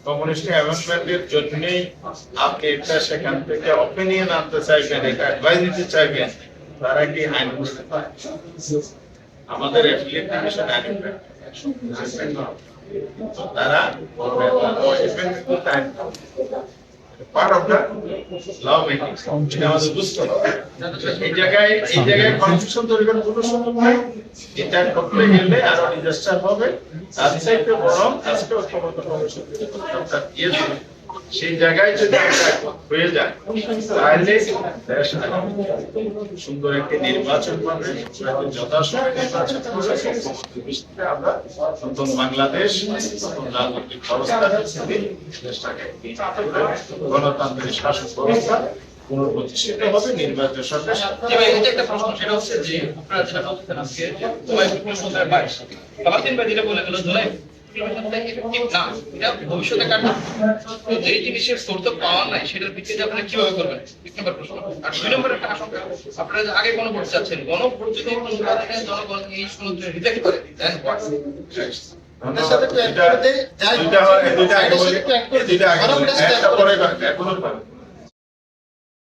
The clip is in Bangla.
কমিউনিস্ট অ্যামেন্ডমেন্টের জন্যই আপনি এটা সেখান থেকে অপিনিয়ন আনতে চাইবেন, এটা অ্যাডভাইস দিতে চাইবেন, তারা কি আইন বুঝতে পারে? আমাদের অ্যাফিলিয়েট ডিভিশন আইন তারা part of the law making, এটা আমাদের বুঝতে হবে। এই জায়গায় কনফিউশন তৈরি করার কোনো সুযোগ নাই। এটা করতে গেলে আরো ডিজাস্টার হবে। তার চাইতে বরং আজকে ঐক্যবদ্ধ কমিশন সেই জায়গায় যদি হয়ে যায় তাহলে দেশ সুন্দর একটি নির্বাচন পাবে, যথাসময়ে নির্বাচন করে আমরা নতুন বাংলাদেশ, নতুন রাজনৈতিক ব্যবস্থা, দেশটাকে গণতান্ত্রিক শাসন ব্যবস্থা পুনঃপ্রতিষ্ঠিত হবে, নির্বাচন সরকার। একটা প্রশ্ন, সেটা হচ্ছে যে আপনারা যেটা বলছেন আজকে জুলাই 22 ফালাতিন ভাই যেটা বলে গেল জুলাই ভবিষ্যতে যেই জিনিসের সোর্স অফ পাওয়ার নাই সেটার ভিত্তিতে আপনারা কিভাবে করবেন? এক নম্বর প্রশ্ন। আর দুই নম্বর একটা আশঙ্কা, আপনারা আগে গণভোট চাচ্ছেন, গণভোট যদি জনগণ এই সনদ রিজেক্ট করে দেন হোয়াট? আমাদের সাথে দুইটা